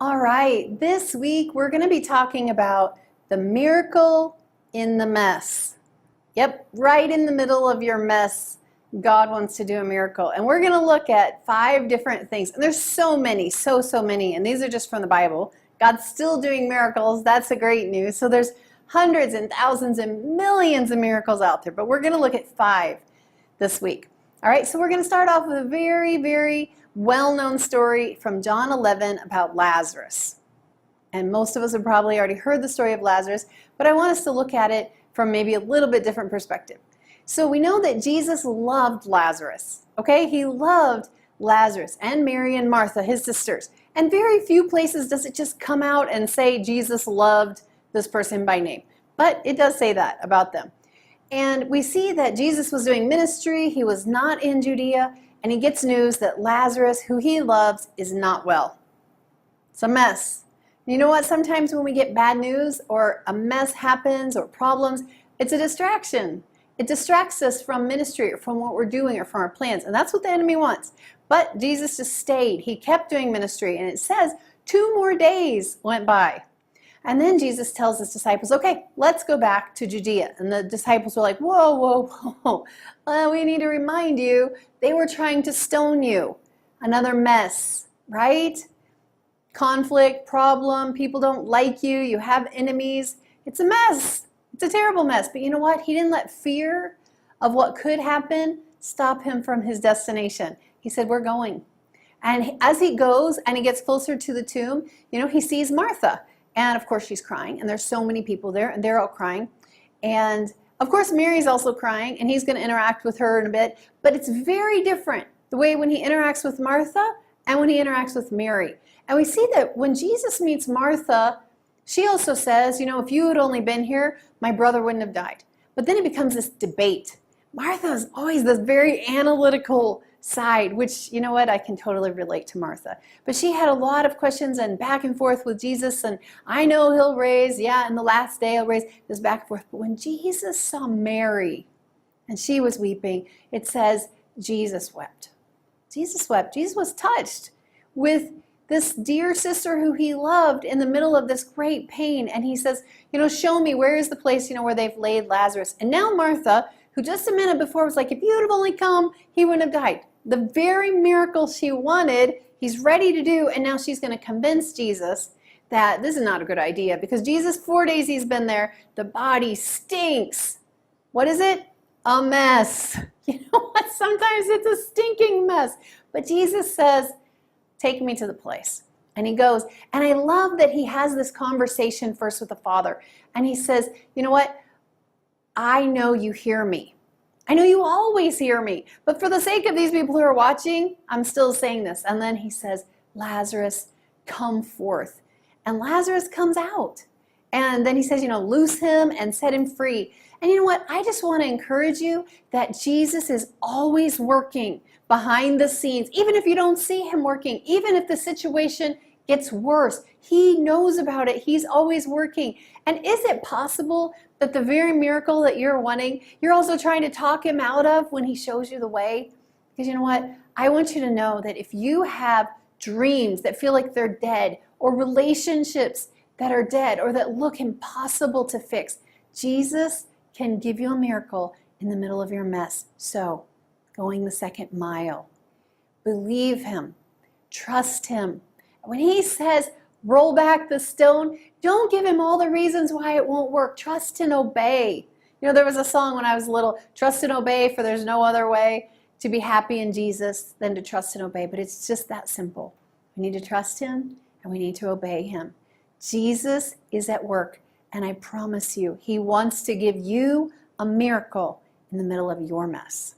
All right, this week we're going to be talking about the miracle in the mess. Yep, right in the middle of your mess, God wants to do a miracle. And we're going to look at 5 different things. And there's so many, so many. And these are just from the Bible. God's still doing miracles. That's the great news. So there's hundreds and thousands and millions of miracles out there. But we're going to look at 5 this week. All right, so we're going to start off with a very well-known story from John 11 about Lazarus. And most of us have probably already heard the story of Lazarus, but I want us to look at it from maybe a little bit different perspective. So we know that Jesus loved Lazarus, okay? He loved Lazarus and Mary and Martha, his sisters. And very few places does it just come out and say Jesus loved this person by name. But it does say that about them. And we see that Jesus was doing ministry. He was not in Judea. And he gets news that Lazarus, who he loves, is not well. It's a mess. You know what? Sometimes when we get bad news or a mess happens or problems, it's a distraction. It distracts us from ministry or from what we're doing or from our plans. And that's what the enemy wants. But Jesus just stayed. He kept doing ministry. And it says 2 more days went by. And then Jesus tells his disciples, okay, let's go back to Judea. And the disciples were like, whoa. We need to remind you, they were trying to stone you. Another mess, right? Conflict, problem, people don't like you, you have enemies. It's a mess. It's a terrible mess. But you know what? He didn't let fear of what could happen stop him from his destination. He said, we're going. And as he goes and he gets closer to the tomb, he sees Martha. And of course she's crying, and there's so many people there, and they're all crying. And of course Mary's also crying, and he's going to interact with her in a bit. But it's very different, the way when he interacts with Martha and when he interacts with Mary. And we see that when Jesus meets Martha, she also says, if you had only been here, my brother wouldn't have died. But then it becomes this debate. Martha is always this very analytical side, which, you know what, I can totally relate to Martha. But she had a lot of questions and back and forth with Jesus, and I know he'll raise, in the last day he'll raise, this back and forth. But when Jesus saw Mary, and she was weeping, it says Jesus wept. Jesus wept. Jesus was touched with this dear sister who he loved in the middle of this great pain. And he says, show me, where is the place, where they've laid Lazarus? And now Martha, who just a minute before was like, if you would have only come, he wouldn't have died. The very miracle she wanted, he's ready to do, and now she's going to convince Jesus that this is not a good idea, because Jesus, 4 days he's been there, the body stinks. What is it? A mess. You know what? Sometimes it's a stinking mess. But Jesus says, take me to the place. And he goes, and I love that he has this conversation first with the Father. And he says, you know what? I know you hear me. I know you always hear me, but for the sake of these people who are watching, I'm still saying this. And then he says, Lazarus, come forth. And Lazarus comes out. And then he says, loose him and set him free. And you know what? I just want to encourage you that Jesus is always working behind the scenes, even if you don't see him working, even if the situation gets worse. He knows about it. He's always working. And is it possible that the very miracle that you're wanting, you're also trying to talk him out of when he shows you the way? Because you know what? I want you to know that if you have dreams that feel like they're dead, or relationships that are dead, or that look impossible to fix, Jesus can give you a miracle in the middle of your mess. So, going the second mile. Believe him. Trust him. When he says, roll back the stone, don't give him all the reasons why it won't work. Trust and obey. There was a song when I was little, trust and obey, for there's no other way to be happy in Jesus than to trust and obey. But it's just that simple. We need to trust him and we need to obey him. Jesus is at work, and I promise you, he wants to give you a miracle in the middle of your mess.